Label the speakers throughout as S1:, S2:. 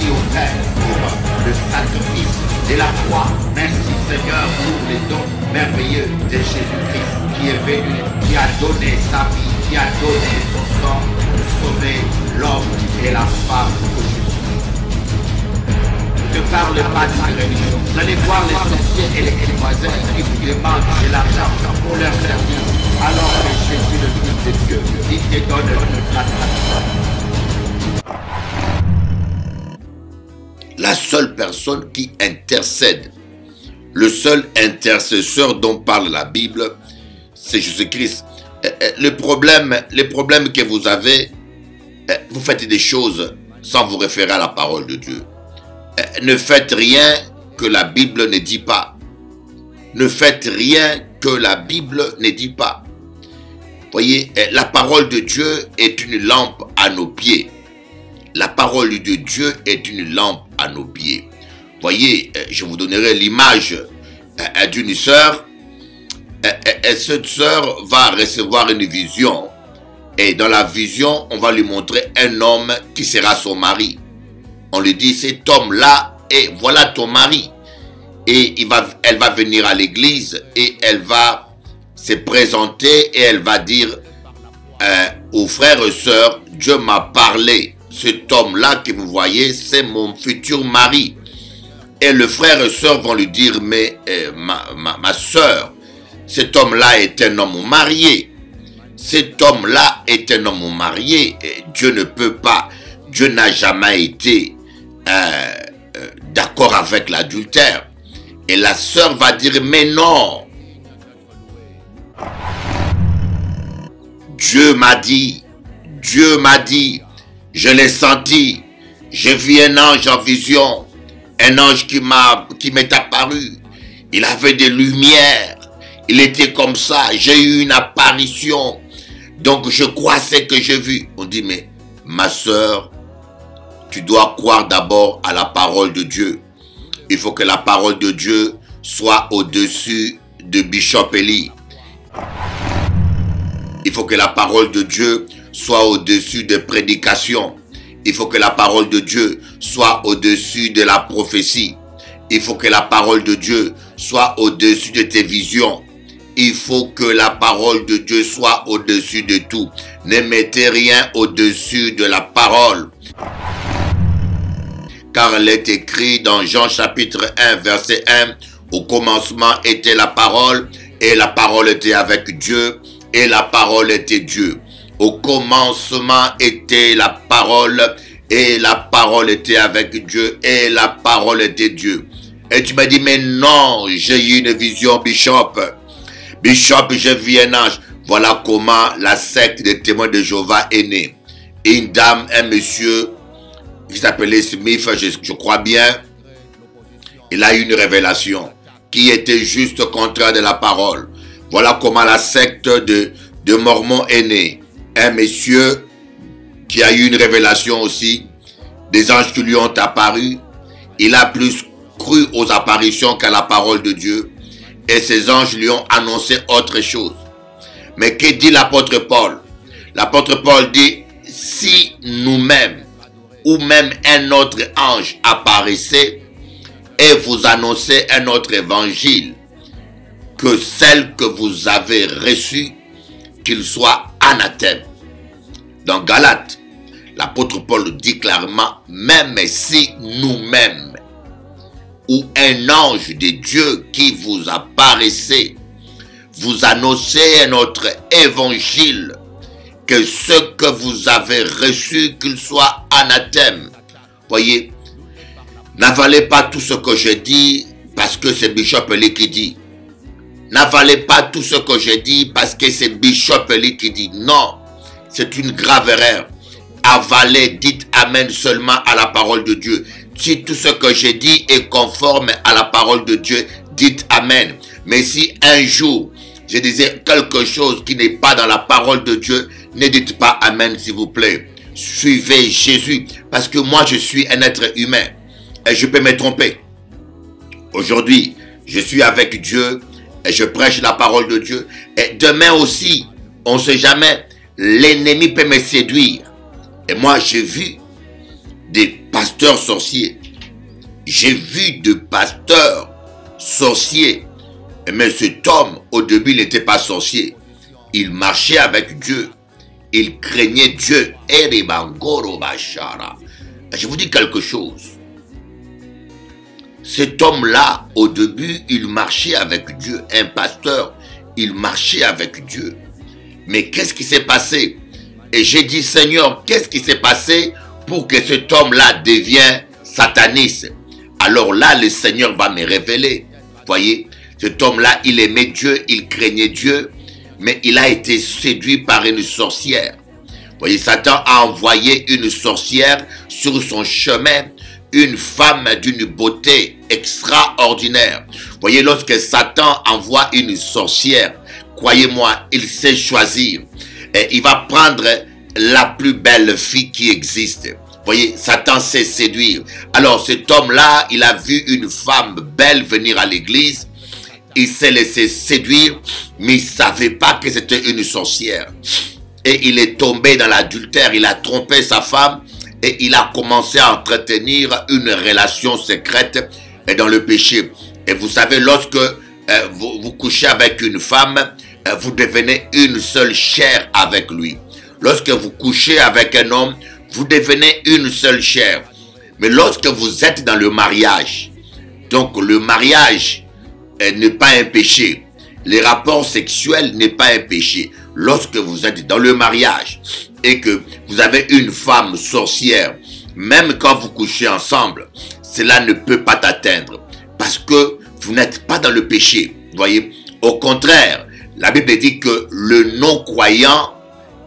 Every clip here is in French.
S1: au Père pour le sacrifice et la croix. Merci Seigneur pour les dons merveilleux de Jésus-Christ qui est venu, qui a donné sa vie, qui a donné son sang pour sauver l'homme et la femme que je suis. Ne parle pas de la religion. Vous allez voir les sorciers et les voisins qui vous demandent de l'argent pour leur servir. Alors que Jésus, le Fils de Dieu, il te donne la grâce.
S2: La seule personne qui intercède, le seul intercesseur dont parle la Bible, c'est Jésus-Christ. Le problème que vous avez, vous faites des choses sans vous référer à la parole de Dieu. Ne faites rien que la Bible ne dit pas. Ne faites rien que la Bible ne dit pas. Voyez, la parole de Dieu est une lampe à nos pieds. La parole de Dieu est une lampe à nos pieds. Voyez, je vous donnerai l'image d'une sœur. Cette sœur va recevoir une vision. Et dans la vision, on va lui montrer un homme qui sera son mari. On lui dit, cet homme-là, et voilà ton mari. Et elle va venir à l'église et elle va se présenter et elle va dire aux frères et sœurs, Dieu m'a parlé. Cet homme-là que vous voyez, c'est mon futur mari. Et le frère et sœur vont lui dire, mais ma sœur, cet homme-là est un homme marié. Cet homme-là est un homme marié. Et Dieu ne peut pas, Dieu n'a jamais été d'accord avec l'adultère. Et la sœur va dire, mais non. Dieu m'a dit, je l'ai senti, j'ai vu un ange en vision, un ange qui m'est apparu. Il avait des lumières, il était comme ça, j'ai eu une apparition. Donc je crois ce que j'ai vu. On dit, mais ma sœur, tu dois croire d'abord à la parole de Dieu. Il faut que la parole de Dieu soit au-dessus de Bishop Eli. Il faut que la parole de Dieu soit au-dessus des prédications. Il faut que la parole de Dieu soit au-dessus de la prophétie. Il faut que la parole de Dieu soit au-dessus de tes visions. Il faut que la parole de Dieu soit au-dessus de tout. Ne mettez rien au-dessus de la parole. Car il est écrit dans Jean chapitre 1 verset 1, au commencement était la parole et la parole était avec Dieu et la parole était Dieu. Au commencement était la parole et la parole était avec Dieu et la parole était Dieu. Et tu m'as dit, mais non, j'ai eu une vision, Bishop. Bishop, j'ai vu un ange. Voilà comment la secte des témoins de Jéhovah est née. Une dame, un monsieur qui s'appelait Smith, je crois bien, il a eu une révélation qui était juste contraire de la parole. Voilà comment la secte de Mormon est née. Un monsieur qui a eu une révélation aussi, des anges qui lui ont apparu. Il a plus cru aux apparitions qu'à la parole de Dieu. Et ces anges lui ont annoncé autre chose. Mais que dit l'apôtre Paul? L'apôtre Paul dit, si nous-mêmes, ou même un autre ange apparaissait et vous annonçait un autre évangile que celle que vous avez reçue, qu'il soit anathème. Dans Galates, l'apôtre Paul dit clairement, même si nous-mêmes, ou un ange de Dieu qui vous apparaissait, vous annoncez un autre évangile, que ce que vous avez reçu, qu'il soit anathème. Voyez, n'avalez pas tout ce que je dis parce que c'est Bishop Eli qui dit. N'avalez pas tout ce que je dis parce que c'est Bishop Eli qui dit. Non, c'est une grave erreur. Avalez, dites Amen seulement à la parole de Dieu. Si tout ce que je dis est conforme à la parole de Dieu, dites Amen. Mais si un jour, je disais quelque chose qui n'est pas dans la parole de Dieu, ne dites pas Amen s'il vous plaît. Suivez Jésus. Parce que moi je suis un être humain. Et je peux me tromper. Aujourd'hui, je suis avec Dieu. Et je prêche la parole de Dieu. Et demain aussi, on ne sait jamais. L'ennemi peut me séduire. Et moi j'ai vu des pasteurs sorciers. J'ai vu de pasteurs sorciers. Mais cet homme, au début, il n'était pas sorcier. Il marchait avec Dieu. Il craignait Dieu. Je vous dis quelque chose. Cet homme-là, au début, il marchait avec Dieu. Un pasteur, il marchait avec Dieu. Mais qu'est-ce qui s'est passé? Et j'ai dit, Seigneur, qu'est-ce qui s'est passé pour que cet homme-là devienne sataniste? Alors là, le Seigneur va me révéler. Voyez, cet homme-là, il aimait Dieu, il craignait Dieu, mais il a été séduit par une sorcière. Voyez, Satan a envoyé une sorcière sur son chemin, une femme d'une beauté extraordinaire. Voyez, lorsque Satan envoie une sorcière, croyez-moi, il sait choisir. Et il va prendre la plus belle fille qui existe. Voyez, Satan sait séduire. Alors cet homme-là, il a vu une femme belle venir à l'église. Il s'est laissé séduire, mais il ne savait pas que c'était une sorcière. Et il est tombé dans l'adultère. Il a trompé sa femme et il a commencé à entretenir une relation secrète dans le péché. Et vous savez, lorsque vous couchez avec une femme, vous devenez une seule chair avec lui. Lorsque vous couchez avec un homme, vous devenez une seule chair. Mais lorsque vous êtes dans le mariage, donc le mariage n'est pas un péché. Les rapports sexuels n'est pas un péché. Lorsque vous êtes dans le mariage et que vous avez une femme sorcière, même quand vous couchez ensemble, cela ne peut pas t'atteindre parce que vous n'êtes pas dans le péché. Voyez, au contraire, la Bible dit que le non-croyant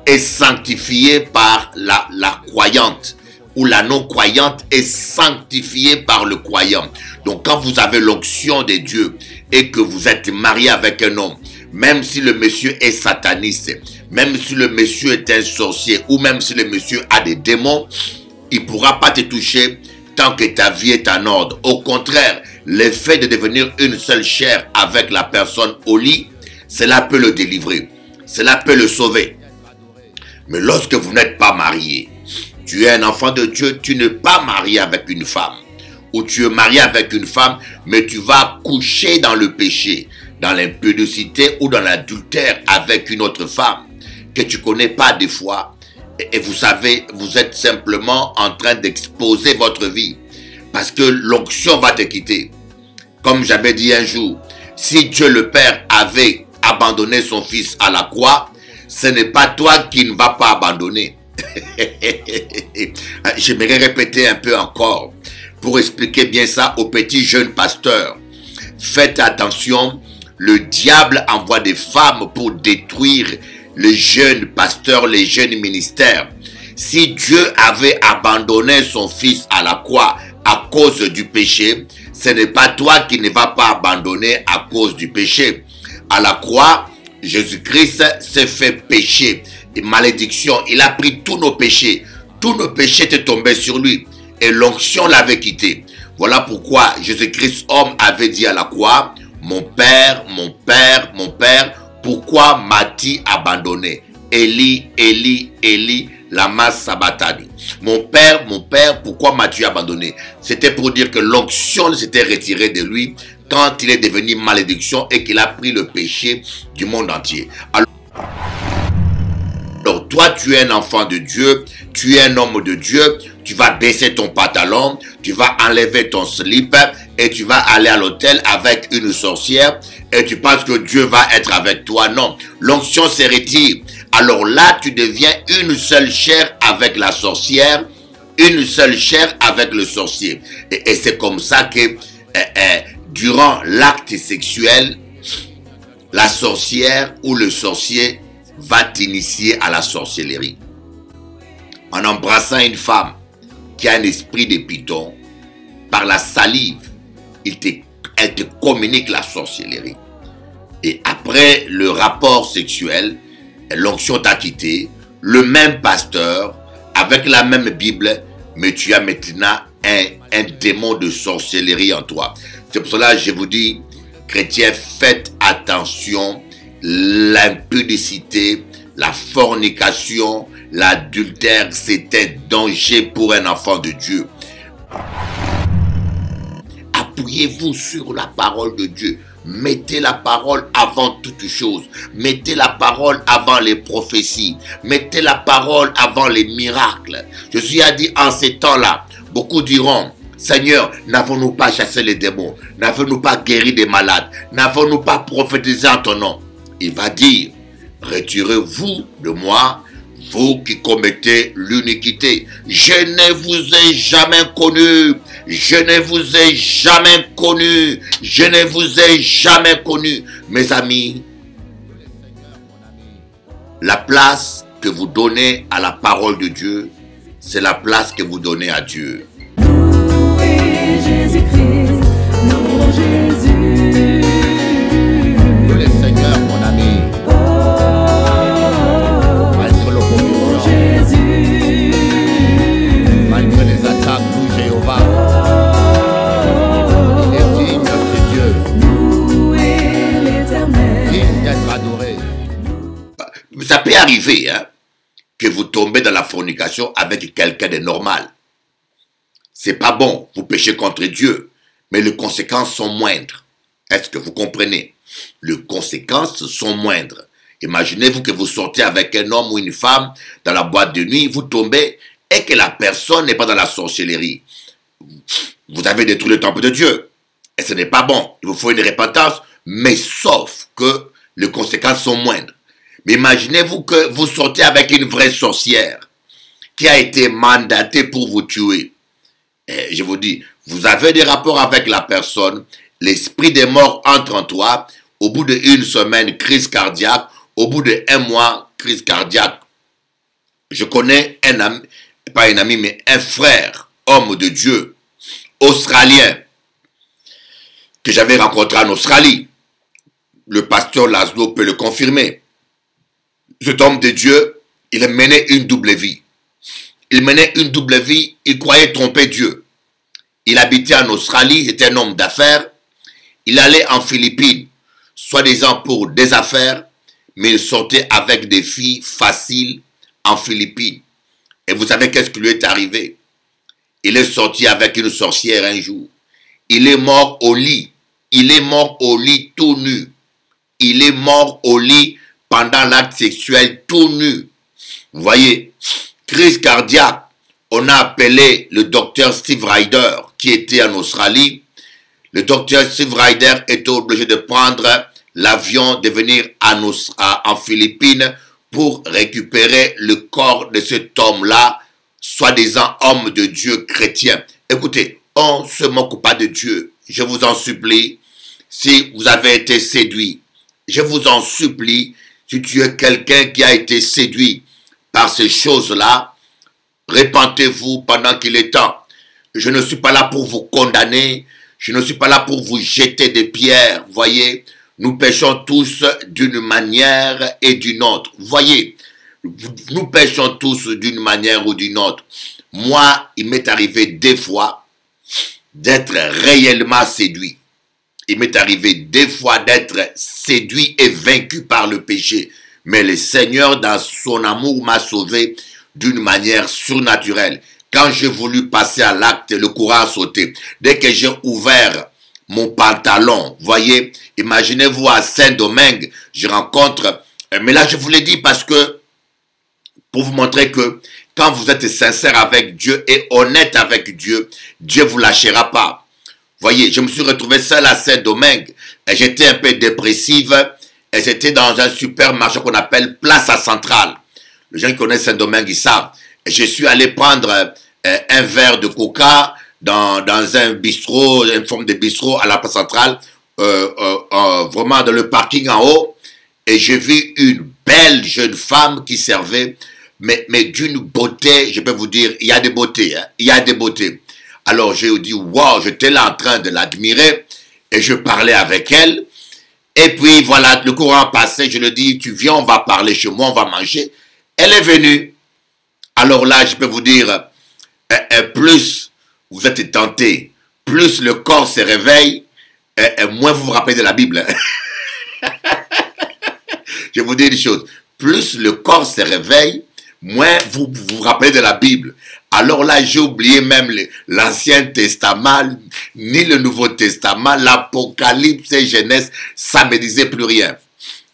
S2: est sanctifié par la croyante, ou la non-croyante est sanctifiée par le croyant. Donc quand vous avez l'onction de Dieu et que vous êtes marié avec un homme, même si le monsieur est sataniste, même si le monsieur est un sorcier, ou même si le monsieur a des démons, il ne pourra pas te toucher tant que ta vie est en ordre. Au contraire, le fait de devenir une seule chair avec la personne au lit, cela peut le délivrer, cela peut le sauver. Mais lorsque vous n'êtes pas marié, tu es un enfant de Dieu, tu n'es pas marié avec une femme. Ou tu es marié avec une femme, mais tu vas coucher dans le péché, dans l'impudicité ou dans l'adultère avec une autre femme que tu ne connais pas des fois. Et vous savez, vous êtes simplement en train d'exposer votre vie. Parce que l'onction va te quitter. Comme j'avais dit un jour, si Dieu le Père avait abandonné son fils à la croix, ce n'est pas toi qui ne vas pas abandonner. J'aimerais répéter un peu encore pour expliquer bien ça aux petits jeunes pasteurs. Faites attention, le diable envoie des femmes pour détruire les jeunes pasteurs, les jeunes ministères. Si Dieu avait abandonné son fils à la croix à cause du péché, ce n'est pas toi qui ne vas pas abandonner à cause du péché. À la croix, Jésus-Christ s'est fait péché et malédiction. Il a pris tous nos péchés. Tous nos péchés étaient tombés sur lui. Et l'onction l'avait quitté. Voilà pourquoi Jésus-Christ, homme, avait dit à la croix, mon Père, mon Père, mon Père, pourquoi m'as-tu abandonné? Élie, Élie, Élie, lama sabachthani. Mon Père, pourquoi m'as-tu abandonné? C'était pour dire que l'onction s'était retirée de lui quand il est devenu malédiction et qu'il a pris le péché du monde entier. Alors toi, tu es un enfant de Dieu, tu es un homme de Dieu, tu vas baisser ton pantalon, tu vas enlever ton slip et tu vas aller à l'hôtel avec une sorcière et tu penses que Dieu va être avec toi. Non, l'onction se retire. Alors là, tu deviens une seule chair avec la sorcière, une seule chair avec le sorcier. Et c'est comme ça que durant l'acte sexuel, la sorcière ou le sorcier va t'initier à la sorcellerie. En embrassant une femme qui a un esprit de python, par la salive, elle te communique la sorcellerie. Et après le rapport sexuel, l'onction t'a quitté, le même pasteur, avec la même Bible, mais tu as maintenant un démon de sorcellerie en toi. C'est pour cela que je vous dis, chrétiens, faites attention, l'impudicité, la fornication, l'adultère, c'est un danger pour un enfant de Dieu. Appuyez-vous sur la parole de Dieu. Mettez la parole avant toute chose. Mettez la parole avant les prophéties. Mettez la parole avant les miracles. Jésus a dit en ces temps-là, beaucoup diront, Seigneur, n'avons-nous pas chassé les démons? N'avons-nous pas guéri des malades? N'avons-nous pas prophétisé en ton nom? Il va dire, retirez-vous de moi, vous qui commettez l'iniquité. Je ne vous ai jamais connu. Je ne vous ai jamais connu. Je ne vous ai jamais connu. Mes amis, la place que vous donnez à la parole de Dieu, c'est la place que vous donnez à Dieu.
S3: Louez Jésus-Christ, louons Jésus.
S1: Que le Seigneur, mon ami, malgré l'opposition,
S3: Jésus,
S1: malgré les attaques, nous, Jéhovah, il est digne, c'est Dieu,
S3: louez l'Éternel.
S1: digne d'être adoré.
S2: Ça peut arriver hein, que vous tombez dans la fornication avec quelqu'un de normal. C'est pas bon, vous péchez contre Dieu, mais les conséquences sont moindres. Est-ce que vous comprenez? Les conséquences sont moindres. Imaginez-vous que vous sortez avec un homme ou une femme dans la boîte de nuit, vous tombez et que la personne n'est pas dans la sorcellerie. Vous avez détruit le temple de Dieu. Et ce n'est pas bon. Il vous faut une repentance, mais sauf que les conséquences sont moindres. Mais imaginez-vous que vous sortez avec une vraie sorcière qui a été mandatée pour vous tuer. Et je vous dis, vous avez des rapports avec la personne, l'esprit des morts entre en toi, au bout d'une semaine, crise cardiaque, au bout d'1 mois, crise cardiaque. Je connais un ami, pas un ami, mais un frère, homme de Dieu, australien, que j'avais rencontré en Australie. Le pasteur Laszlo peut le confirmer. Cet homme de Dieu, il menait une double vie. Il menait une double vie, il croyait tromper Dieu. Il habitait en Australie, c'était un homme d'affaires. Il allait en Philippines, soi-disant pour des affaires, mais il sortait avec des filles faciles en Philippines. Et vous savez qu'est-ce qui lui est arrivé? Il est sorti avec une sorcière un jour. Il est mort au lit. Il est mort au lit tout nu. Il est mort au lit pendant l'acte sexuel tout nu. Vous voyez, crise cardiaque. On a appelé le docteur Steve Ryder qui était en Australie. Le docteur Steve Ryder était obligé de prendre l'avion, de venir en Philippines pour récupérer le corps de cet homme-là, soi-disant homme de Dieu chrétien. Écoutez, on ne se moque pas de Dieu. Je vous en supplie, si vous avez été séduit, je vous en supplie, si tu es quelqu'un qui a été séduit par ces choses-là, repentez-vous pendant qu'il est temps. Je ne suis pas là pour vous condamner, je ne suis pas là pour vous jeter des pierres, voyez. Nous péchons tous d'une manière et d'une autre. Voyez, nous péchons tous d'une manière ou d'une autre. Moi, il m'est arrivé des fois d'être réellement séduit. Il m'est arrivé des fois d'être séduit et vaincu par le péché. Mais le Seigneur, dans son amour, m'a sauvé d'une manière surnaturelle. Quand j'ai voulu passer à l'acte, le courant a sauté. Dès que j'ai ouvert mon pantalon, voyez, imaginez-vous à Saint-Domingue, je rencontre, mais là je vous l'ai dit parce que, pour vous montrer que quand vous êtes sincère avec Dieu et honnête avec Dieu, Dieu ne vous lâchera pas. Voyez, je me suis retrouvé seul à Saint-Domingue, et j'étais un peu dépressive, et j'étais dans un supermarché qu'on appelle Place à Centrale. Les gens qui connaissent Saint-Domingue, ils savent. Et je suis allé prendre un verre de coca, dans un bistrot, une forme de bistrot à la place centrale, vraiment dans le parking en haut, et j'ai vu une belle jeune femme qui servait, mais d'une beauté, je peux vous dire, il y a des beautés, hein, il y a des beautés. Alors j'ai dit, wow, j'étais là en train de l'admirer, et je parlais avec elle, et puis voilà, le courant passait, je lui dis, tu viens, on va parler chez moi, on va manger. Elle est venue. Alors là, je peux vous dire, plus vous êtes tenté, plus le corps se réveille, moins vous vous rappelez de la Bible. Je vous dis une chose, plus le corps se réveille, moins vous vous rappelez de la Bible. Alors là, j'ai oublié même l'Ancien Testament, ni le Nouveau Testament, l'Apocalypse et Genèse, ça ne me disait plus rien.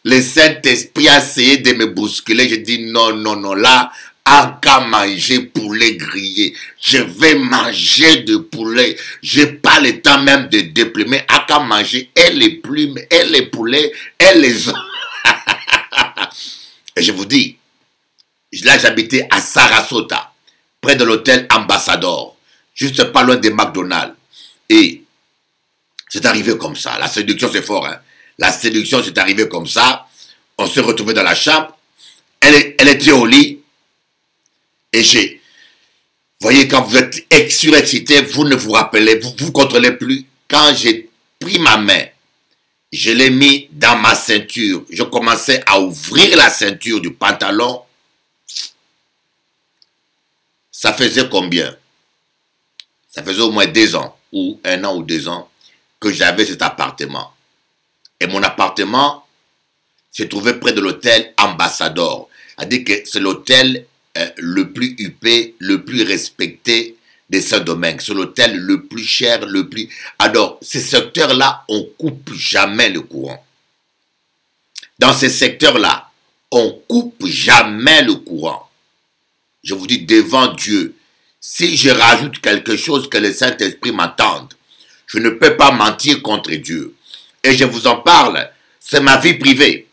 S2: Le Saint-Esprit a essayé de me bousculer. J'ai dit non, non, non, là, à qu'à manger poulet grillé. Je vais manger de poulet. Je n'ai pas le temps même de déplumer. À qu'à manger et les plumes, et les poulets, et les... Et je vous dis, là j'habitais à Sarasota, près de l'hôtel Ambassador, juste pas loin des McDonald's. Et c'est arrivé comme ça. La séduction c'est fort, hein. La séduction c'est arrivé comme ça. On s'est retrouvé dans la chambre. Elle était au lit. Et vous voyez, quand vous êtes surexcité, vous ne vous rappelez, vous ne contrôlez plus. Quand j'ai pris ma main, je l'ai mis dans ma ceinture. Je commençais à ouvrir la ceinture du pantalon. Ça faisait combien? Ça faisait au moins 2 ans, ou 1 an ou 2 ans, que j'avais cet appartement. Et mon appartement se trouvait près de l'hôtel Ambassador. C'est-à-dire que c'est l'hôtel le plus huppé, le plus respecté de Saint-Domingue. C'est l'hôtel le plus cher, le plus... Alors, ces secteurs-là, on coupe jamais le courant. Dans ces secteurs-là, on coupe jamais le courant. Je vous dis devant Dieu, si je rajoute quelque chose que le Saint-Esprit m'entende, je ne peux pas mentir contre Dieu. Et je vous en parle, c'est ma vie privée.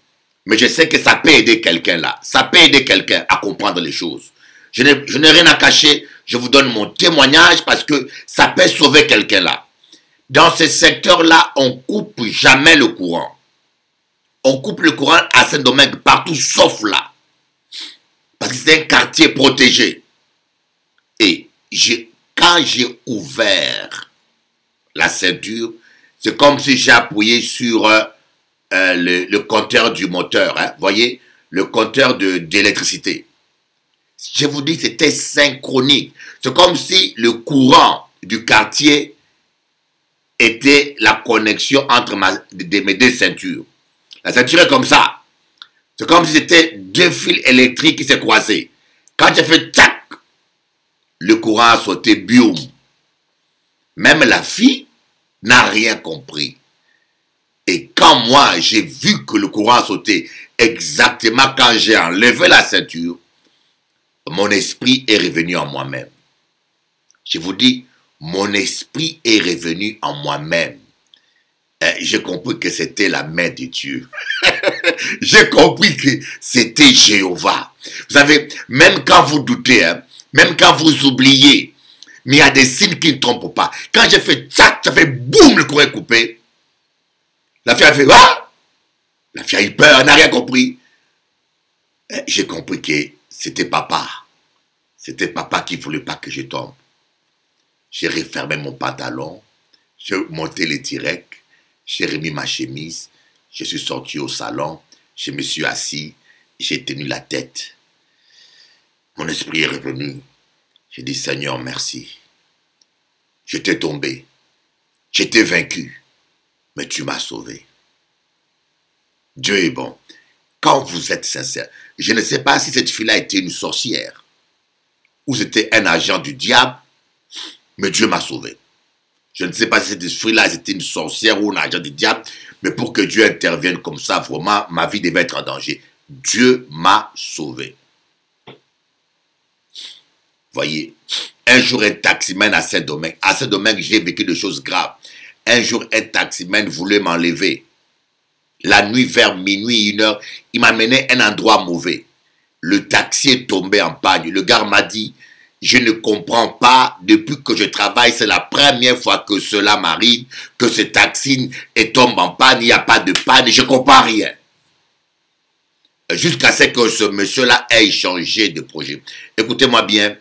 S2: Mais je sais que ça peut aider quelqu'un là. Ça peut aider quelqu'un à comprendre les choses. Je n'ai rien à cacher. Je vous donne mon témoignage parce que ça peut sauver quelqu'un là. Dans ces secteurs-là, on coupe jamais le courant. On coupe le courant à Saint-Domingue partout sauf là. Parce que c'est un quartier protégé. Et quand j'ai ouvert la ceinture, c'est comme si j'ai appuyé sur le compteur du moteur. Hein, voyez, le compteur d'électricité. Je vous dis, c'était synchronique. C'est comme si le courant du quartier était la connexion entre mes 2 ceintures. La ceinture est comme ça. C'est comme si c'était 2 fils électriques qui s'est croisés. Quand j'ai fait tac, le courant a sauté, boum. Même la fille n'a rien compris. Et quand moi, j'ai vu que le courant a sauté, exactement quand j'ai enlevé la ceinture, mon esprit est revenu en moi-même. Je vous dis, mon esprit est revenu en moi-même. J'ai compris que c'était la main de Dieu. J'ai compris que c'était Jéhovah. Vous savez, même quand vous doutez, hein, même quand vous oubliez, mais il y a des signes qui ne trompent pas. Quand j'ai fait tchac, ça fait boum, le courant est coupé. La fille a fait ah! La fille a eu peur, elle n'a rien compris. J'ai compris que c'était papa. C'était papa qui ne voulait pas que je tombe. J'ai refermé mon pantalon, j'ai monté les directs, j'ai remis ma chemise, je suis sorti au salon, je me suis assis, j'ai tenu la tête. Mon esprit est revenu. J'ai dit, Seigneur, merci. J'étais tombé, j'étais vaincu, mais tu m'as sauvé. Dieu est bon. Quand vous êtes sincère, je ne sais pas si cette fille-là était une sorcière ou c'était un agent du diable, mais Dieu m'a sauvé. Je ne sais pas si cette fille-là était une sorcière ou un agent du diable, mais pour que Dieu intervienne comme ça, vraiment, ma vie devait être en danger. Dieu m'a sauvé. Voyez, un jour, un taximène à Saint-Domingue. À Saint-Domingue, j'ai vécu des choses graves. Un jour, un taximène voulait m'enlever. La nuit, vers minuit, 1h, il m'a mené à un endroit mauvais. Le taxi est tombé en panne. Le gars m'a dit, je ne comprends pas, depuis que je travaille, c'est la première fois que cela m'arrive, que ce taxi tombe en panne, il n'y a pas de panne, je ne comprends rien. Jusqu'à ce que ce monsieur-là ait changé de projet. Écoutez-moi bien,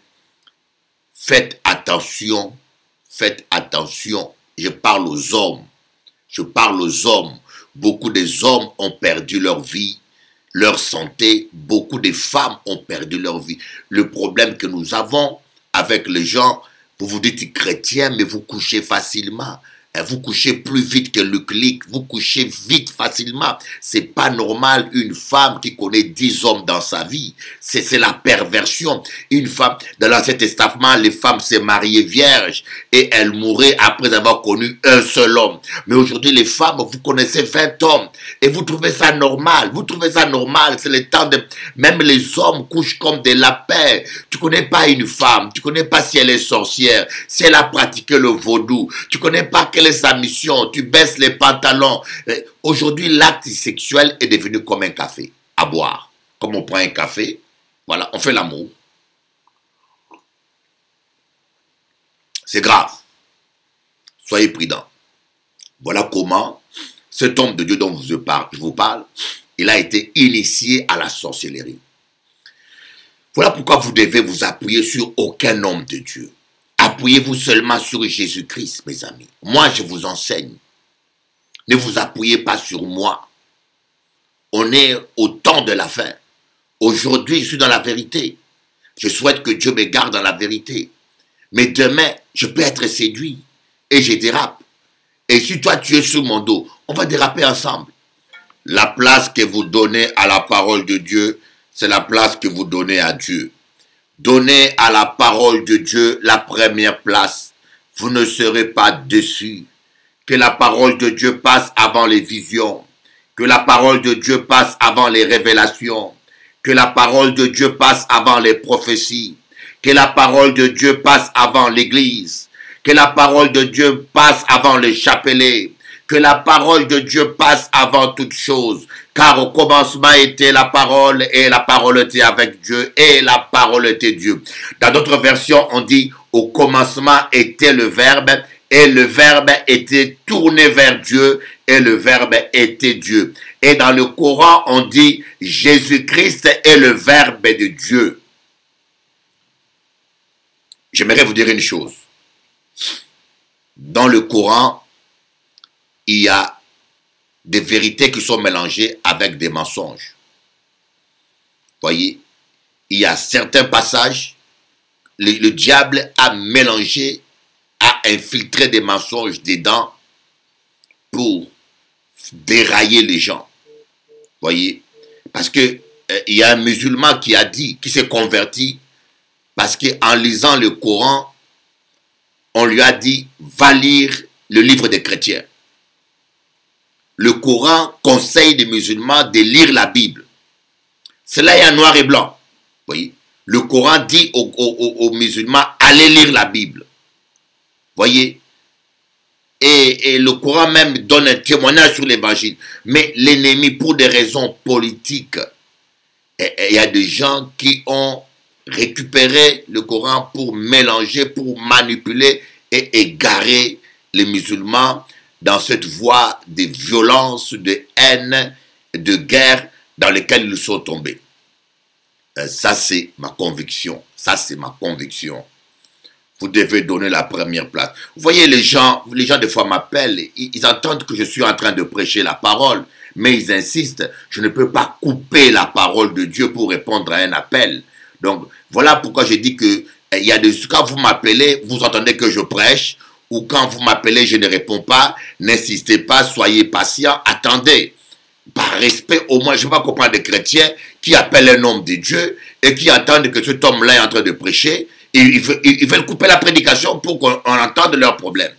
S2: faites attention, je parle aux hommes, beaucoup des hommes ont perdu leur vie, leur santé, beaucoup de femmes ont perdu leur vie. Le problème que nous avons avec les gens, vous vous dites chrétiens, mais vous couchez facilement. Vous couchez plus vite que le clic, vous couchez vite, facilement. C'est pas normal une femme qui connaît 10 hommes dans sa vie. C'est la perversion. Une femme, dans l'Ancien Testament, les femmes se mariaient vierges et elles mouraient après avoir connu un seul homme. Mais aujourd'hui, les femmes, vous connaissez 20 hommes et vous trouvez ça normal. Vous trouvez ça normal. C'est le temps de... Même les hommes couchent comme des lapins. Tu connais pas une femme, tu connais pas si elle est sorcière, si elle a pratiqué le vaudou, tu connais pas quelle est sa mission, tu baisses les pantalons. Aujourd'hui, l'acte sexuel est devenu comme un café à boire. Comme on prend un café, voilà, on fait l'amour. C'est grave. Soyez prudents. Voilà comment cet homme de Dieu dont je vous parle, il a été initié à la sorcellerie. Voilà pourquoi vous devez vous appuyer sur aucun homme de Dieu. Appuyez-vous seulement sur Jésus-Christ, mes amis. Moi, je vous enseigne. Ne vous appuyez pas sur moi. On est au temps de la fin. Aujourd'hui, je suis dans la vérité. Je souhaite que Dieu me garde dans la vérité. Mais demain, je peux être séduit et je dérape. Et si toi, tu es sur mon dos, on va déraper ensemble. La place que vous donnez à la parole de Dieu, c'est la place que vous donnez à Dieu. Donnez à la parole de Dieu la première place. Vous ne serez pas déçus. Que la parole de Dieu passe avant les visions. Que la parole de Dieu passe avant les révélations. Que la parole de Dieu passe avant les prophéties. Que la parole de Dieu passe avant l'église. Que la parole de Dieu passe avant les chapelets. Que la parole de Dieu passe avant toute chose. Car au commencement était la parole et la parole était avec Dieu et la parole était Dieu. Dans d'autres versions, on dit au commencement était le Verbe et le Verbe était tourné vers Dieu et le Verbe était Dieu. Et dans le Coran, on dit Jésus-Christ est le Verbe de Dieu. J'aimerais vous dire une chose. Dans le Coran, il y a des vérités qui sont mélangées avec des mensonges. Voyez, il y a certains passages, le diable a mélangé, a infiltré des mensonges dedans pour dérailler les gens. Voyez, parce que il y a un musulman qui a dit, qui s'est converti, parce qu'en lisant le Coran, on lui a dit, va lire le livre des chrétiens. Le Coran conseille des musulmans de lire la Bible. Cela est en noir et blanc. Voyez, le Coran dit aux musulmans, allez lire la Bible. Voyez, et le Coran même donne un témoignage sur l'évangile. Mais l'ennemi, pour des raisons politiques, il y a des gens qui ont récupéré le Coran pour mélanger, pour manipuler et égarer les musulmans dans cette voie de violence, de haine, de guerre dans lesquelles ils sont tombés. Ça, c'est ma conviction. Ça, c'est ma conviction. Vous devez donner la première place. Vous voyez, les gens des fois m'appellent, ils entendent que je suis en train de prêcher la parole, mais ils insistent, je ne peux pas couper la parole de Dieu pour répondre à un appel. Donc, voilà pourquoi je dis que il y a des, quand vous m'appelez, vous entendez que je prêche, ou quand vous m'appelez, je ne réponds pas, n'insistez pas, soyez patient, attendez. Par respect, au moins, je ne peux pas comprendre des chrétiens qui appellent un homme de Dieu et qui attendent que cet homme-là est en train de prêcher, et ils veulent couper la prédication pour qu'on entende leurs problèmes.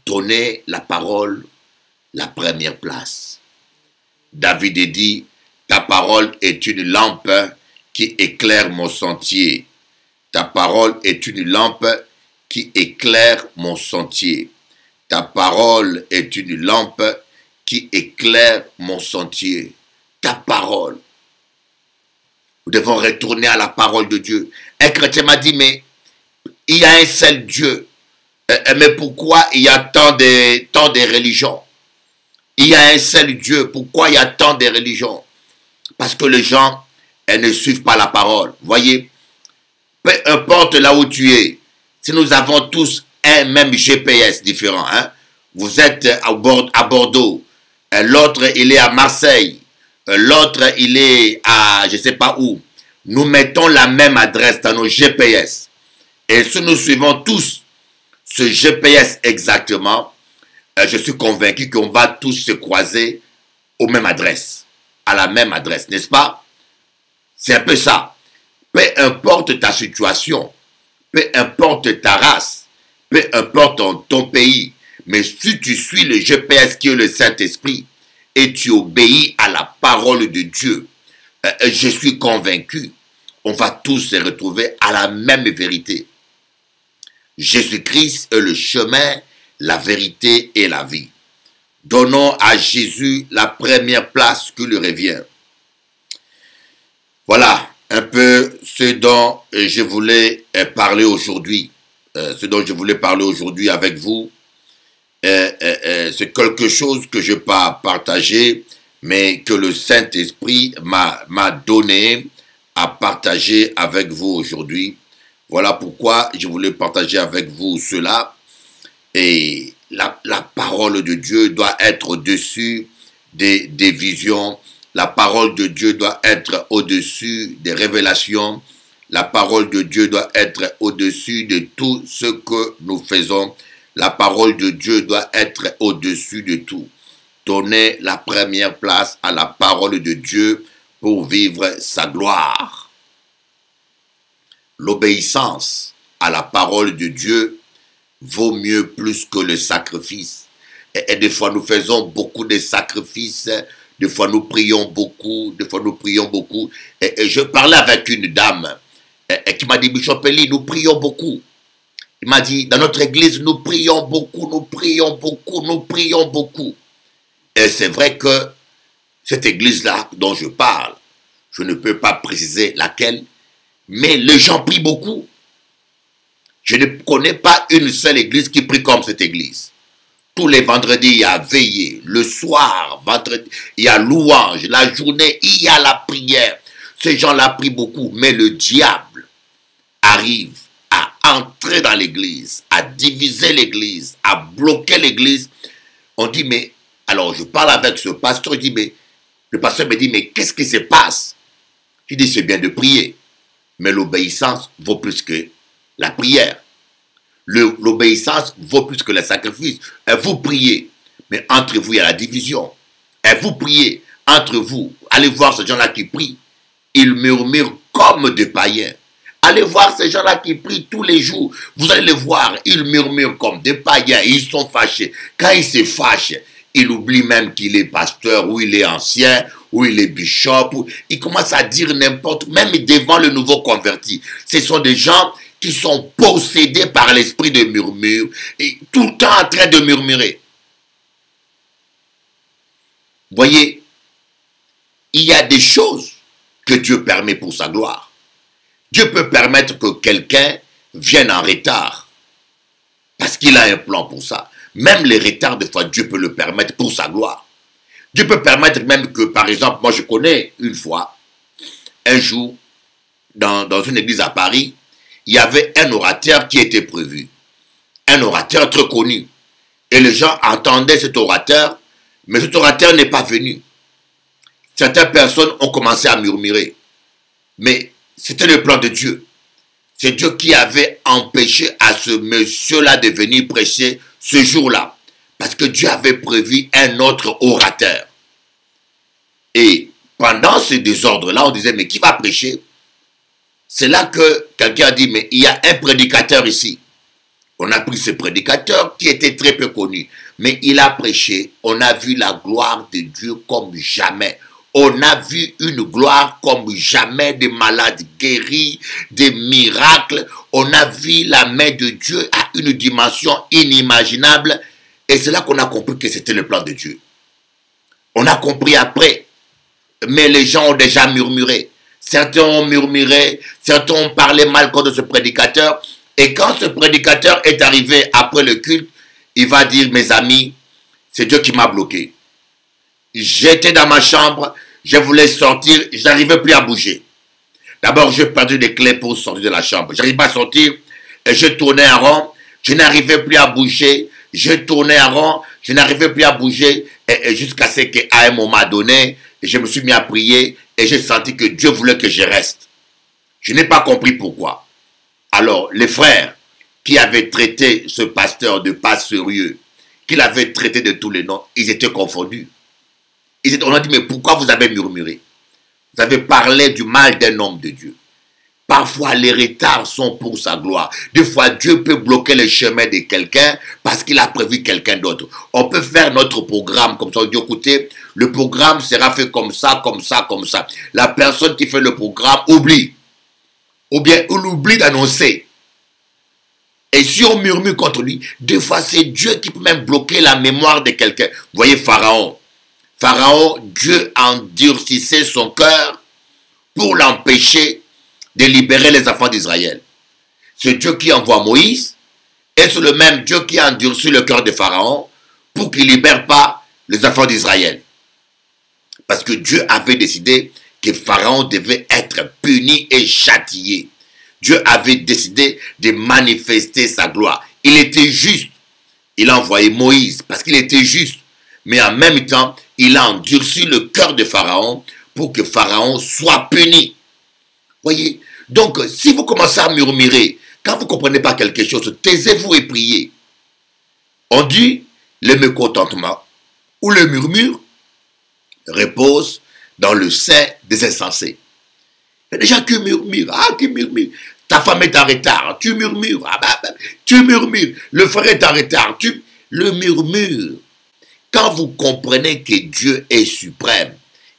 S2: Donnez la parole la première place. David dit, ta parole est une lampe qui éclaire mon sentier. Ta parole est une lampe qui éclaire mon sentier. Ta parole est une lampe qui éclaire mon sentier. Ta parole. Nous devons retourner à la parole de Dieu. Un chrétien m'a dit, mais il y a un seul Dieu. Mais pourquoi il y a tant de religions? Il y a un seul Dieu. Pourquoi il y a tant de religions? Parce que les gens ne suivent pas la parole. Voyez, peu importe là où tu es, si nous avons tous un même GPS différent, hein? Vous êtes à Bordeaux, l'autre il est à Marseille, l'autre il est à je ne sais pas où. Nous mettons la même adresse dans nos GPS. Et si nous suivons tous ce GPS exactement, je suis convaincu qu'on va tous se croiser aux mêmes adresses, à la même adresse, n'est-ce pas? C'est un peu ça. Peu importe ta situation, peu importe ta race, peu importe ton pays, mais si tu suis le GPS qui est le Saint-Esprit et tu obéis à la parole de Dieu, je suis convaincu, on va tous se retrouver à la même vérité. Jésus-Christ est le chemin, la vérité et la vie. Donnons à Jésus la première place qui lui revient. Voilà un peu ce dont je voulais parler aujourd'hui. Ce dont je voulais parler aujourd'hui avec vous. C'est quelque chose que je n'ai pas partagé, mais que le Saint-Esprit m'a donné à partager avec vous aujourd'hui. Voilà pourquoi je voulais partager avec vous cela. Et la parole de Dieu doit être au-dessus des visions. La parole de Dieu doit être au-dessus des révélations. La parole de Dieu doit être au-dessus de tout ce que nous faisons. La parole de Dieu doit être au-dessus de tout. Donnez la première place à la parole de Dieu pour vivre sa gloire. L'obéissance à la parole de Dieu vaut mieux plus que le sacrifice. Et des fois, nous faisons beaucoup de sacrifices. Des fois, nous prions beaucoup. Et je parlais avec une dame qui m'a dit, Bishop Eli, nous prions beaucoup. Il m'a dit, dans notre église, nous prions beaucoup. Et c'est vrai que cette église-là dont je parle, je ne peux pas préciser laquelle, mais les gens prient beaucoup. Je ne connais pas une seule église qui prie comme cette église. Tous les vendredis, il y a veillée. Le soir, vendredi, il y a louange. La journée, il y a la prière. Ces gens-là prient beaucoup. Mais le diable arrive à entrer dans l'église, à diviser l'église, à bloquer l'église. On dit, mais... Alors, je parle avec ce pasteur. Il dit, mais... Le pasteur me dit, mais qu'est-ce qui se passe? Je dis, c'est bien de prier. Mais l'obéissance vaut plus que la prière. L'obéissance vaut plus que le sacrifice. Et vous priez, mais entre vous, il y a la division. Et vous priez entre vous. Allez voir ces gens-là qui prient. Ils murmurent comme des païens. Allez voir ces gens-là qui prient tous les jours. Vous allez les voir, ils murmurent comme des païens. Ils sont fâchés. Quand ils se fâchent, il oublie même qu'il est pasteur, ou il est ancien, ou il est bishop. Il commence à dire n'importe, même devant le nouveau converti. Ce sont des gens qui sont possédés par l'esprit de murmure, et tout le temps en train de murmurer. Voyez, il y a des choses que Dieu permet pour sa gloire. Dieu peut permettre que quelqu'un vienne en retard, parce qu'il a un plan pour ça. Même les retards, des fois, Dieu peut le permettre pour sa gloire. Dieu peut permettre même que, par exemple, moi je connais une fois, un jour, dans une église à Paris, il y avait un orateur qui était prévu. Un orateur très connu. Et les gens entendaient cet orateur, mais cet orateur n'est pas venu. Certaines personnes ont commencé à murmurer. Mais c'était le plan de Dieu. C'est Dieu qui avait empêché à ce monsieur-là de venir prêcher ce jour-là. Parce que Dieu avait prévu un autre orateur. Et pendant ce désordre-là, on disait, mais qui va prêcher? C'est là que quelqu'un a dit, mais il y a un prédicateur ici. On a pris ce prédicateur qui était très peu connu. Mais il a prêché. On a vu la gloire de Dieu comme jamais. On a vu une gloire comme jamais, des malades guéris, des miracles. On a vu la main de Dieu à une dimension inimaginable. Et c'est là qu'on a compris que c'était le plan de Dieu. On a compris après. Mais les gens ont déjà murmuré. Certains ont murmuré, certains ont parlé mal contre ce prédicateur. Et quand ce prédicateur est arrivé après le culte, il va dire, mes amis, c'est Dieu qui m'a bloqué. J'étais dans ma chambre, je voulais sortir, je n'arrivais plus à bouger. D'abord, j'ai perdu les clés pour sortir de la chambre. Je n'arrivais pas à sortir et je tournais en rond. Je n'arrivais plus à bouger. Je tournais en rond, je n'arrivais plus à bouger. Et jusqu'à ce qu'à un moment donné, je me suis mis à prier et j'ai senti que Dieu voulait que je reste. Je n'ai pas compris pourquoi. Alors, les frères, qui avait traité ce pasteur de pas sérieux, qu'il avait traité de tous les noms, ils étaient confondus. On a dit, mais pourquoi vous avez murmuré? Vous avez parlé du mal d'un homme de Dieu. Parfois, les retards sont pour sa gloire. Des fois, Dieu peut bloquer le chemin de quelqu'un parce qu'il a prévu quelqu'un d'autre. On peut faire notre programme comme ça. On dit, écoutez, le programme sera fait comme ça, comme ça, comme ça. La personne qui fait le programme oublie. Ou bien, il oublie d'annoncer. Et si on murmure contre lui, des fois, c'est Dieu qui peut même bloquer la mémoire de quelqu'un. Vous voyez, Pharaon. Pharaon, Dieu endurcissait son cœur pour l'empêcher de libérer les enfants d'Israël. C'est Dieu qui envoie Moïse et c'est le même Dieu qui a endurci le cœur de Pharaon pour qu'il ne libère pas les enfants d'Israël. Parce que Dieu avait décidé que Pharaon devait être puni et châtié. Dieu avait décidé de manifester sa gloire. Il était juste. Il a envoyé Moïse parce qu'il était juste. Mais en même temps, il a endurci le cœur de Pharaon pour que Pharaon soit puni. Voyez, donc si vous commencez à murmurer, quand vous ne comprenez pas quelque chose, taisez-vous et priez. On dit, le mécontentement ou le murmure repose dans le sein des insensés. Il y a des gens qui murmurent, qui murmurent. Ta femme est en retard, tu murmures, tu murmures. Le frère est en retard, le murmure. Quand vous comprenez que Dieu est suprême,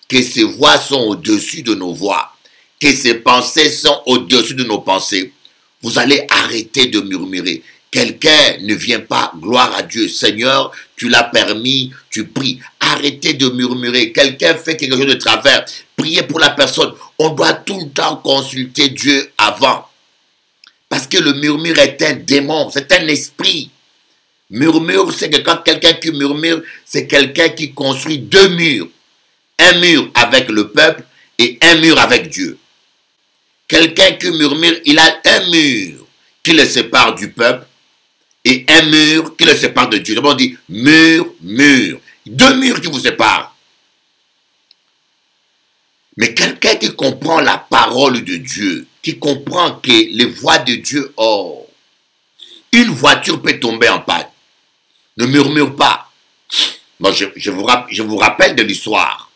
S2: que ses voix sont au-dessus de nos voix, que ses pensées sont au-dessus de nos pensées, vous allez arrêter de murmurer. Quelqu'un ne vient pas, gloire à Dieu, Seigneur, tu l'as permis, tu pries. Arrêtez de murmurer. Quelqu'un fait quelque chose de travers, priez pour la personne. On doit tout le temps consulter Dieu avant. Parce que le murmure est un démon, c'est un esprit. Murmure, c'est que quand quelqu'un qui murmure, c'est quelqu'un qui construit deux murs. Un mur avec le peuple et un mur avec Dieu. Quelqu'un qui murmure, il a un mur qui le sépare du peuple et un mur qui le sépare de Dieu. On dit mur, mur. Deux murs qui vous séparent. Mais quelqu'un qui comprend la parole de Dieu, qui comprend que les voix de Dieu, une voiture peut tomber en panne. Ne murmure pas. Bon, je vous rappelle de l'histoire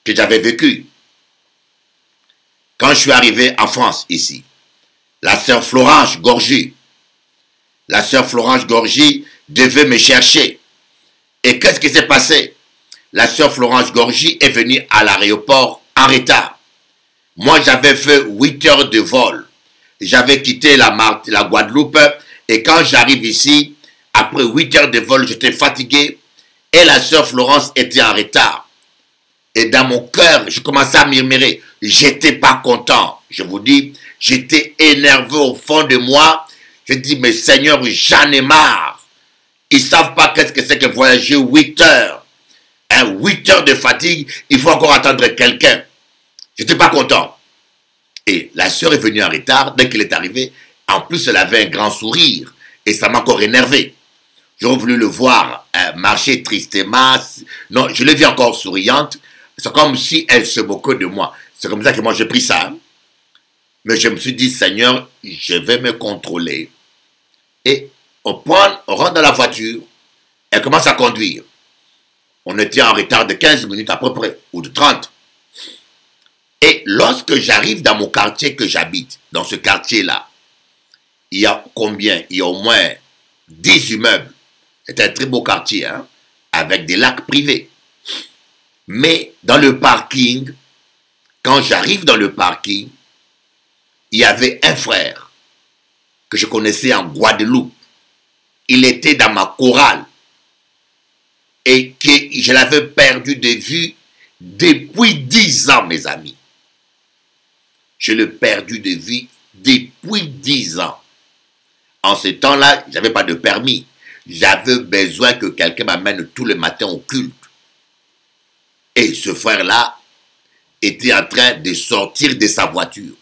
S2: que j'avais vécue. Quand je suis arrivé en France, ici, la sœur Florence Gorgy devait me chercher. Et qu'est-ce qui s'est passé? La sœur Florence Gorgy est venue à l'aéroport en retard. Moi, j'avais fait 8 heures de vol. J'avais quitté la Guadeloupe. Et quand j'arrive ici, après 8 heures de vol, j'étais fatigué. Et la sœur Florence était en retard. Et dans mon cœur, je commençais à murmurer. J'étais pas content. Je vous dis, j'étais énervé au fond de moi. Je dis, mais Seigneur, j'en ai marre. Ils ne savent pas qu'est-ce que c'est que voyager 8 heures. 8 heures de fatigue, il faut encore attendre quelqu'un. J'étais pas content. Et la sœur est venue en retard. Dès qu'elle est arrivée, en plus, elle avait un grand sourire. Et ça m'a encore énervé. J'aurais voulu le voir marcher tristement. Non, je l'ai vue encore souriante. C'est comme si elle se moquait de moi. C'est comme ça que moi j'ai pris ça. Mais je me suis dit, Seigneur, je vais me contrôler. Et on rentre dans la voiture. Elle commence à conduire. On était en retard de 15 minutes à peu près, ou de 30. Et lorsque j'arrive dans mon quartier que j'habite, dans ce quartier-là, il y a combien? Il y a au moins 10 immeubles. C'est un très beau quartier, hein, avec des lacs privés. Mais dans le parking, quand j'arrive dans le parking, il y avait un frère que je connaissais en Guadeloupe. Il était dans ma chorale et que je l'avais perdu de vue depuis 10 ans, mes amis. Je l'ai perdu de vue depuis 10 ans. En ce temps-là, je n'avais pas de permis. J'avais besoin que quelqu'un m'amène tous les matins au culte. Et ce frère-là était en train de sortir de sa voiture.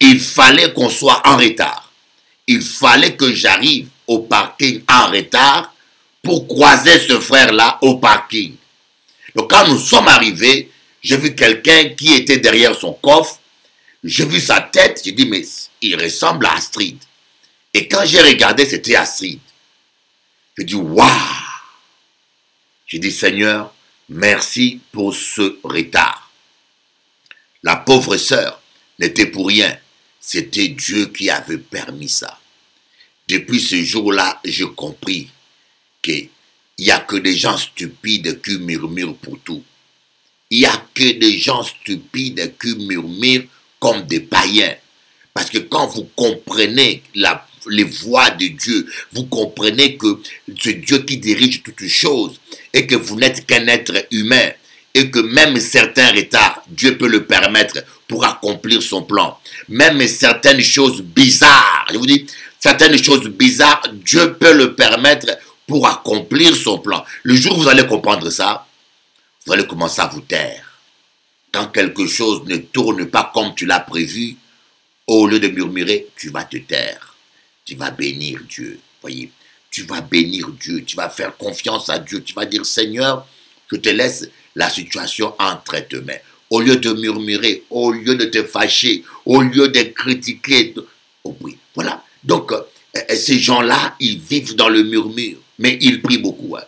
S2: Il fallait qu'on soit en retard. Il fallait que j'arrive au parking en retard pour croiser ce frère-là au parking. Donc quand nous sommes arrivés, j'ai vu quelqu'un qui était derrière son coffre. J'ai vu sa tête, j'ai dit, mais il ressemble à Astrid. Et quand j'ai regardé, c'était Astrid. Je dis, waouh! J'ai dit, Seigneur, merci pour ce retard. La pauvre sœur n'était pour rien. C'était Dieu qui avait permis ça. Depuis ce jour-là, j'ai compris qu'il n'y a que des gens stupides qui murmurent pour tout. Il n'y a que des gens stupides qui murmurent comme des païens. Parce que quand vous comprenez les voies de Dieu, vous comprenez que c'est Dieu qui dirige toutes choses et que vous n'êtes qu'un être humain et que même certains retards, Dieu peut le permettre pour accomplir son plan. Même certaines choses bizarres, je vous dis, certaines choses bizarres, Dieu peut le permettre pour accomplir son plan. Le jour où vous allez comprendre ça, vous allez commencer à vous taire. Quand quelque chose ne tourne pas comme tu l'as prévu, au lieu de murmurer, tu vas te taire. Tu vas bénir Dieu. Voyez, tu vas bénir Dieu. Tu vas faire confiance à Dieu. Tu vas dire, Seigneur, je te laisse la situation entre tes mains. Au lieu de murmurer, au lieu de te fâcher, au lieu de critiquer. Oh oui, voilà. Donc, ces gens-là, ils vivent dans le murmure. Mais ils prient beaucoup. Hein.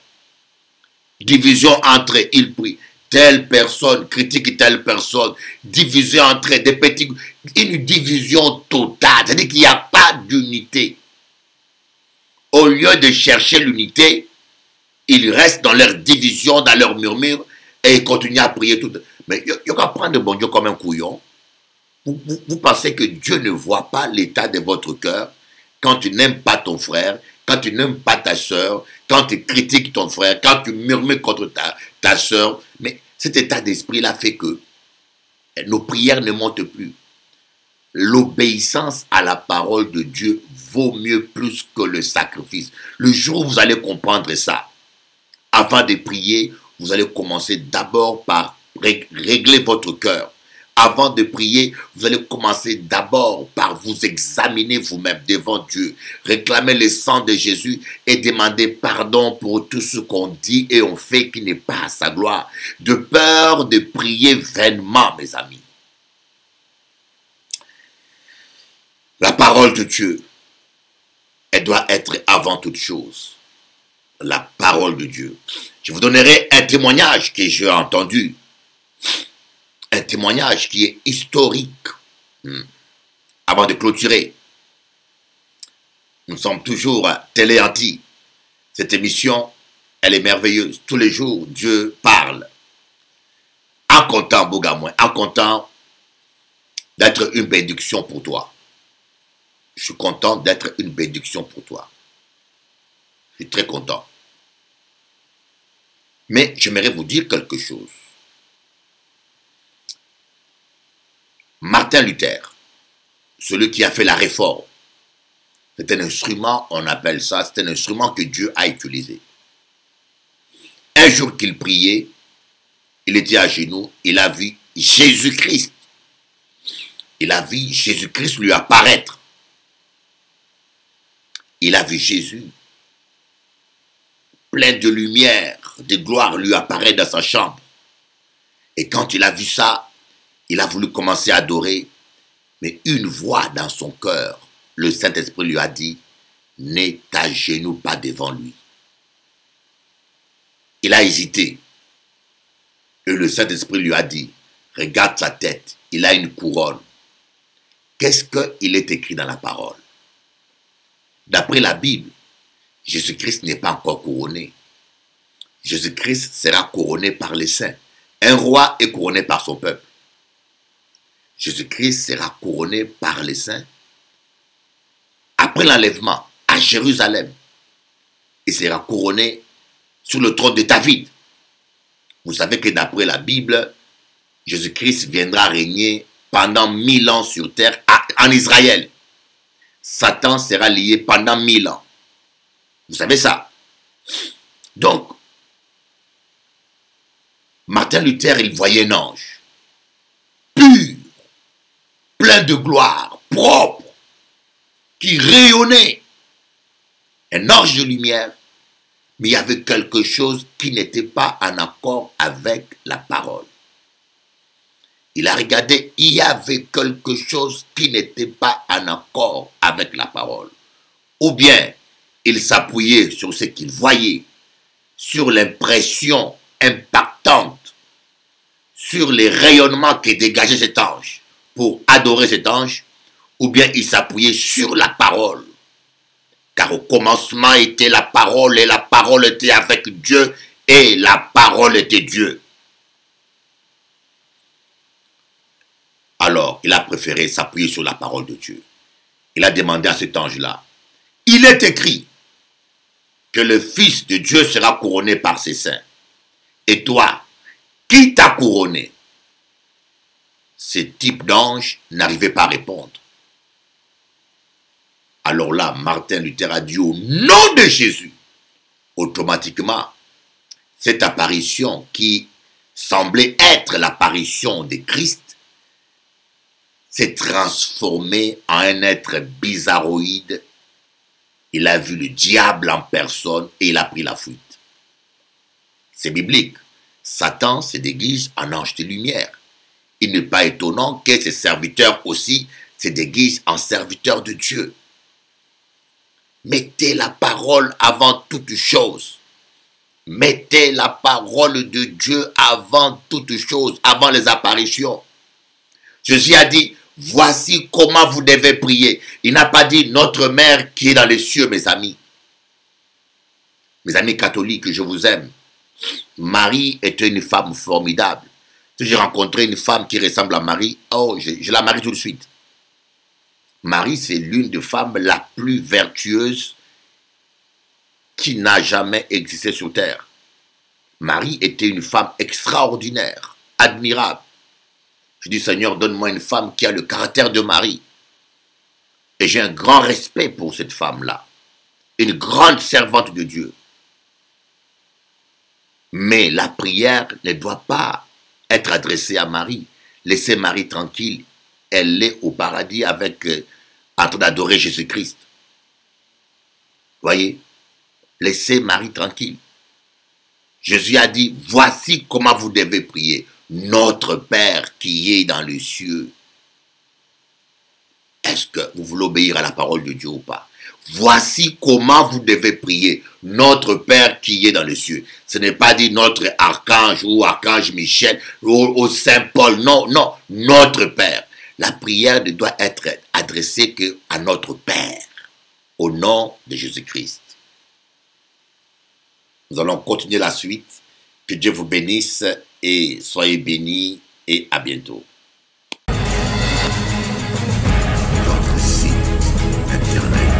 S2: Division entre eux, ils prient. Telle personne critique telle personne, division entre des petits, une division totale, c'est-à-dire qu'il n'y a pas d'unité. Au lieu de chercher l'unité, ils restent dans leur division, dans leur murmure, et ils continuent à prier tout. Mais il y a qu'à prendre bon Dieu comme un couillon. Vous pensez que Dieu ne voit pas l'état de votre cœur quand tu n'aimes pas ton frère, quand tu n'aimes pas ta soeur, quand tu critiques ton frère, quand tu murmures contre ta soeur. Mais cet état d'esprit-là fait que nos prières ne montent plus. L'obéissance à la parole de Dieu vaut mieux plus que le sacrifice. Le jour où vous allez comprendre ça, avant de prier, vous allez commencer d'abord par régler votre cœur. Avant de prier, vous allez commencer d'abord par vous examiner vous-même devant Dieu, réclamer le sang de Jésus et demander pardon pour tout ce qu'on dit et on fait qui n'est pas à sa gloire, de peur de prier vainement, mes amis. La parole de Dieu, elle doit être avant toute chose. La parole de Dieu. Je vous donnerai un témoignage que j'ai entendu. Un témoignage qui est historique. Avant de clôturer, nous sommes toujours à Télé Anti. Cette émission, elle est merveilleuse. Tous les jours, Dieu parle. En comptant, Bogamoin, en comptant d'être une bénédiction pour toi. Je suis content d'être une bénédiction pour toi. Je suis très content. Mais j'aimerais vous dire quelque chose. Martin Luther, celui qui a fait la réforme, c'est un instrument, on appelle ça, c'est un instrument que Dieu a utilisé. Un jour qu'il priait, il était à genoux, il a vu Jésus-Christ. Il a vu Jésus-Christ lui apparaître. Il a vu Jésus, plein de lumière, de gloire, lui apparaître dans sa chambre. Et quand il a vu ça, il a voulu commencer à adorer, mais une voix dans son cœur, le Saint-Esprit lui a dit, ne t'agenouille pas devant lui. Il a hésité. Et le Saint-Esprit lui a dit, regarde sa tête, il a une couronne. Qu'est-ce qu'il est écrit dans la parole? D'après la Bible, Jésus-Christ n'est pas encore couronné. Jésus-Christ sera couronné par les saints. Un roi est couronné par son peuple. Jésus-Christ sera couronné par les saints. Après l'enlèvement à Jérusalem, il sera couronné sur le trône de David. Vous savez que d'après la Bible, Jésus-Christ viendra régner pendant 1000 ans sur terre en Israël. Satan sera lié pendant 1000 ans. Vous savez ça? Donc, Martin Luther, il voyait un ange. Pur, plein de gloire, propre, qui rayonnait. Un ange de lumière. Mais il y avait quelque chose qui n'était pas en accord avec la parole. Il a regardé, il y avait quelque chose qui n'était pas en accord avec la parole. ou bien il s'appuyait sur ce qu'il voyait, sur l'impression impactante, sur les rayonnements que dégageait cet ange pour adorer cet ange, ou bien il s'appuyait sur la parole. Car au commencement était la parole, et la parole était avec Dieu, et la parole était Dieu. Alors, il a préféré s'appuyer sur la parole de Dieu. Il a demandé à cet ange-là, il est écrit que le Fils de Dieu sera couronné par ses saints. Et toi, qui t'a couronné? Ce type d'ange n'arrivait pas à répondre. Alors là, Martin Luther a dit au nom de Jésus, automatiquement, cette apparition qui semblait être l'apparition de Christ s'est transformée en un être bizarroïde. Il a vu le diable en personne et il a pris la fuite. C'est biblique. Satan se déguise en ange de lumière. Il n'est pas étonnant que ses serviteurs aussi se déguisent en serviteurs de Dieu. Mettez la parole avant toute chose. Mettez la parole de Dieu avant toute chose, avant les apparitions. Jésus a dit, voici comment vous devez prier. Il n'a pas dit notre mère qui est dans les cieux, mes amis. Mes amis catholiques, je vous aime. Marie était une femme formidable. Si j'ai rencontré une femme qui ressemble à Marie, oh, je la marie tout de suite. Marie, c'est l'une des femmes la plus vertueuse qui n'a jamais existé sur terre. Marie était une femme extraordinaire, admirable. Je dis, Seigneur, donne-moi une femme qui a le caractère de Marie. Et j'ai un grand respect pour cette femme-là. Une grande servante de Dieu. Mais la prière ne doit pas être adressée à Marie. Laissez Marie tranquille. Elle est au paradis avec, en train d'adorer Jésus-Christ. Voyez? Laissez Marie tranquille. Jésus a dit, voici comment vous devez prier. Notre Père qui est dans les cieux. Est-ce que vous voulez obéir à la parole de Dieu ou pas? Voici comment vous devez prier. Notre Père qui est dans les cieux. Ce n'est pas dit notre archange ou archange Michel ou Saint Paul. Non, non. Notre Père. La prière ne doit être adressée qu'à notre Père. Au nom de Jésus-Christ. Nous allons continuer la suite. Que Dieu vous bénisse et soyez bénis et à bientôt. Votre site internet.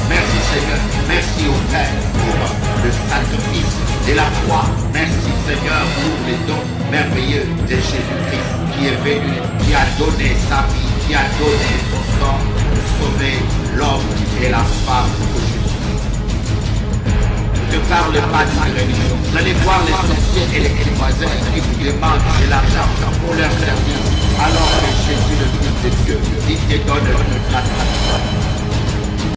S1: Merci Seigneur, merci au Père pour le sacrifice et la croix. Merci Seigneur pour les dons merveilleux de Jésus-Christ qui est venu, qui a donné sa vie, qui a donné son sang pour sauver l'homme et la femme que je suis. Ne parle pas de religion. Vous allez voir les sorciers et les voisins qui vous demandent de l'argent pour leur servir, alors que Jésus, le Fils de Dieu, il te donne la grâce.